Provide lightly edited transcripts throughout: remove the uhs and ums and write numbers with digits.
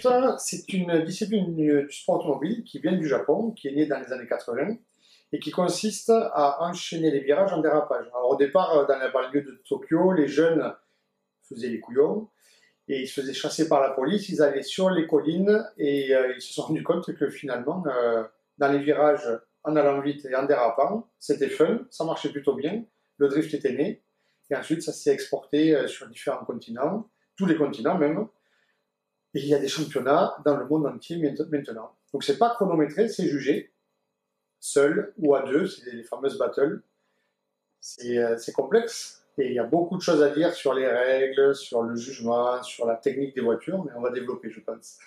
drift, c'est une discipline du sport automobile qui vient du Japon, qui est née dans les années 80 et qui consiste à enchaîner les virages en dérapage. Alors au départ, dans la banlieue de Tokyo, les jeunes faisaient les couillons et ils se faisaient chasser par la police, ils allaient sur les collines et ils se sont rendus compte que finalement, dans les virages, en allant vite et en dérapant, c'était fun, ça marchait plutôt bien, le drift était né et ensuite ça s'est exporté sur différents continents, tous les continents même. Et il y a des championnats dans le monde entier maintenant. Donc c'est pas chronométré, c'est jugé, seul ou à deux, c'est les fameuses battles. C'est complexe et il y a beaucoup de choses à dire sur les règles, sur le jugement, sur la technique des voitures, mais on va développer, je pense.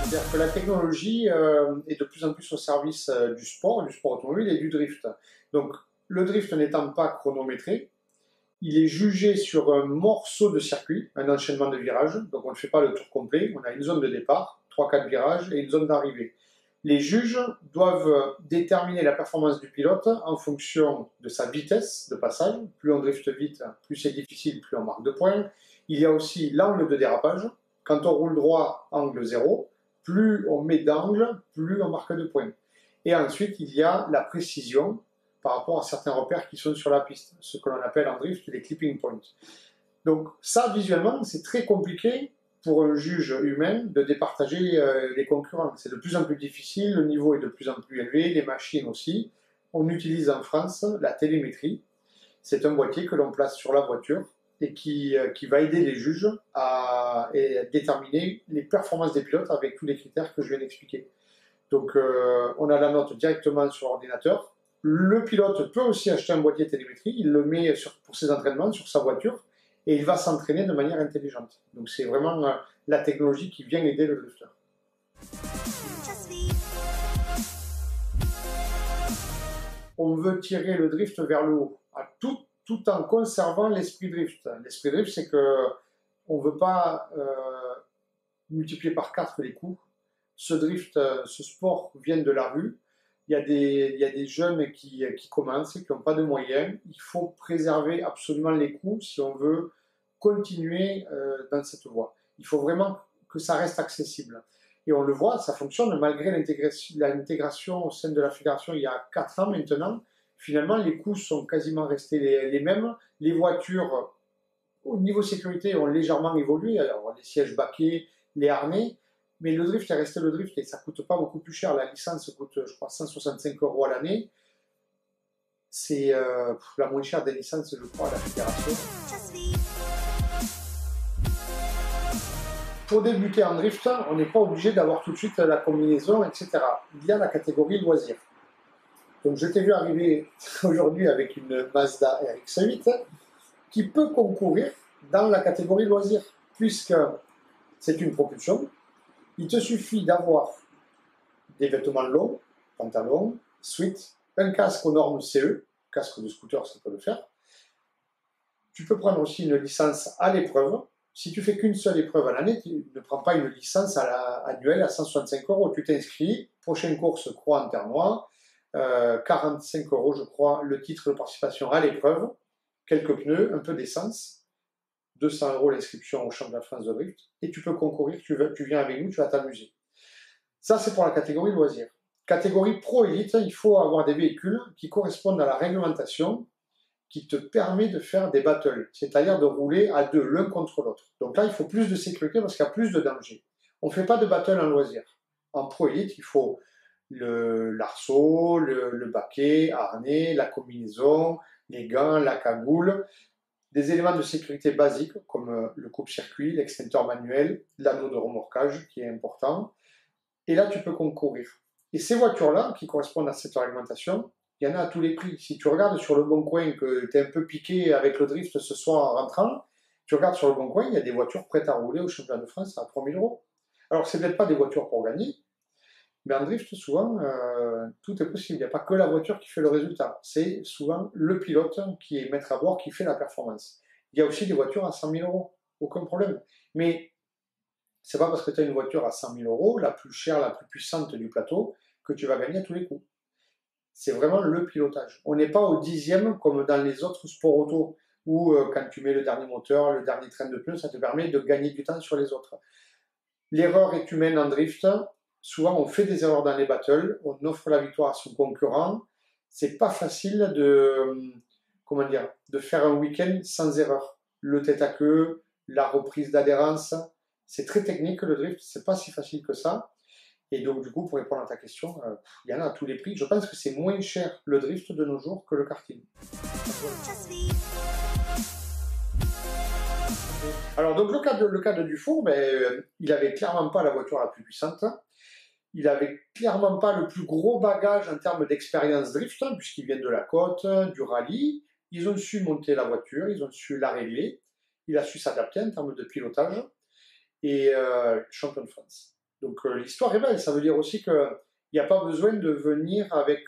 C'est-à-dire que la technologie est de plus en plus au service du sport automobile et du drift. Donc le drift n'étant pas chronométré, il est jugé sur un morceau de circuit, un enchaînement de virages, donc on ne fait pas le tour complet, on a une zone de départ, 3-4 virages et une zone d'arrivée. Les juges doivent déterminer la performance du pilote en fonction de sa vitesse de passage. Plus on drift vite, plus c'est difficile, plus on marque de points. Il y a aussi l'angle de dérapage. Quand on roule droit, angle 0, plus on met d'angle, plus on marque de points. Et ensuite, il y a la précision par rapport à certains repères qui sont sur la piste, ce que l'on appelle en drift les clipping points. Donc ça, visuellement, c'est très compliqué pour un juge humain de départager les concurrents. C'est de plus en plus difficile, le niveau est de plus en plus élevé, les machines aussi. On utilise en France la télémétrie. C'est un boîtier que l'on place sur la voiture et qui va aider les juges à déterminer les performances des pilotes avec tous les critères que je viens d'expliquer. Donc on a la note directement sur l'ordinateur. Le pilote peut aussi acheter un boîtier télémétrie, il le met pour ses entraînements sur sa voiture et il va s'entraîner de manière intelligente. Donc c'est vraiment la technologie qui vient aider le drifter. On veut tirer le drift vers le haut, tout en conservant l'esprit drift. L'esprit drift, c'est qu'on ne veut pas multiplier par 4 les coups. Ce drift, ce sport vient de la rue. Il y a des jeunes qui commencent, qui n'ont pas de moyens. Il faut préserver absolument les coûts si on veut continuer dans cette voie. Il faut vraiment que ça reste accessible. Et on le voit, ça fonctionne malgré l'intégration au sein de la fédération il y a 4 ans maintenant. Finalement, les coûts sont quasiment restés les mêmes. Les voitures, au niveau sécurité, ont légèrement évolué. Alors, les sièges baquets, les harnais. Mais le drift est resté le drift et ça ne coûte pas beaucoup plus cher. La licence coûte, je crois, 165 € à l'année. C'est la moins chère des licences, je crois, à la fédération. Pour débuter en drift, on n'est pas obligé d'avoir tout de suite la combinaison, etc. Il y a la catégorie loisirs. Donc je t'ai vu arriver aujourd'hui avec une Mazda RX-8 qui peut concourir dans la catégorie loisirs, puisque c'est une propulsion. Il te suffit d'avoir des vêtements longs, pantalons, suite, un casque aux normes CE, casque de scooter, ça peut le faire. Tu peux prendre aussi une licence à l'épreuve. Si tu fais qu'une seule épreuve à l'année, tu ne prends pas une licence annuelle à 165 €. Tu t'inscris, prochaine course, Croix en Terre Noire, 45 € je crois, le titre de participation à l'épreuve, quelques pneus, un peu d'essence. 200 € l'inscription au championnat de France de drift, et tu peux concourir, tu viens avec nous, tu vas t'amuser. Ça, c'est pour la catégorie loisirs. Catégorie pro-élite, il faut avoir des véhicules qui correspondent à la réglementation qui te permet de faire des battles, c'est-à-dire de rouler à deux, l'un contre l'autre. Donc là, il faut plus de sécurité parce qu'il y a plus de danger. On ne fait pas de battle en loisir. En pro-élite, il faut l'arceau, le baquet, harnais, la combinaison, les gants, la cagoule, des éléments de sécurité basiques comme le coupe-circuit, l'extincteur manuel, l'anneau de remorquage qui est important. Et là, tu peux concourir. Et ces voitures-là, qui correspondent à cette réglementation, il y en a à tous les prix. Si tu regardes sur le Bon Coin que tu es un peu piqué avec le drift ce soir en rentrant, tu regardes sur le Bon Coin, il y a des voitures prêtes à rouler au championnat de France à 3 000 €. Alors, ce n'est peut-être pas des voitures pour gagner, mais en drift, souvent, tout est possible. Il n'y a pas que la voiture qui fait le résultat. C'est souvent le pilote qui est maître à bord qui fait la performance. Il y a aussi des voitures à 100 000 €, aucun problème. Mais c'est pas parce que tu as une voiture à 100 000 €, la plus chère, la plus puissante du plateau, que tu vas gagner à tous les coups. C'est vraiment le pilotage. On n'est pas au 10e comme dans les autres sports auto, ou quand tu mets le dernier moteur, le dernier train de pneus, ça te permet de gagner du temps sur les autres. L'erreur est humaine en drift. Souvent, on fait des erreurs dans les battles, on offre la victoire à son concurrent. C'est pas facile de faire un week-end sans erreur. Le tête à queue, la reprise d'adhérence, c'est très technique le drift, c'est pas si facile que ça. Et donc, du coup, pour répondre à ta question, il y en a à tous les prix. Je pense que c'est moins cher le drift de nos jours que le karting. Alors, donc, le cas de Dufour, il avait clairement pas la voiture la plus puissante. Il avait clairement pas le plus gros bagage en termes d'expérience drift, puisqu'il vient de la côte, du rallye. Ils ont su monter la voiture, ils ont su la régler. Il a su s'adapter en termes de pilotage. Et champion de France. Donc l'histoire est belle, ça veut dire aussi qu'il n'y a pas besoin de venir avec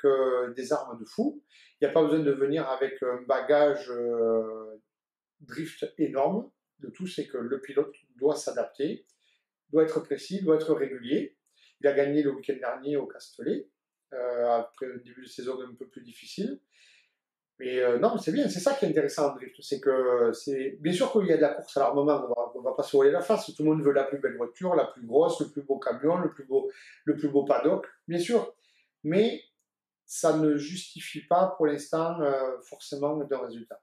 des armes de fou, il n'y a pas besoin de venir avec un bagage drift énorme. Le tout, c'est que le pilote doit s'adapter, doit être précis, doit être régulier. Il a gagné le week-end dernier au Castellet, après un début de saison un peu plus difficile. Mais non, c'est bien, c'est ça qui est intéressant en drift, c'est que c'est bien sûr qu'il y a de la course à l'armement, on va pas se voiler la face, tout le monde veut la plus belle voiture, la plus grosse, le plus beau camion, le plus beau paddock, bien sûr, mais ça ne justifie pas pour l'instant forcément d'un résultat.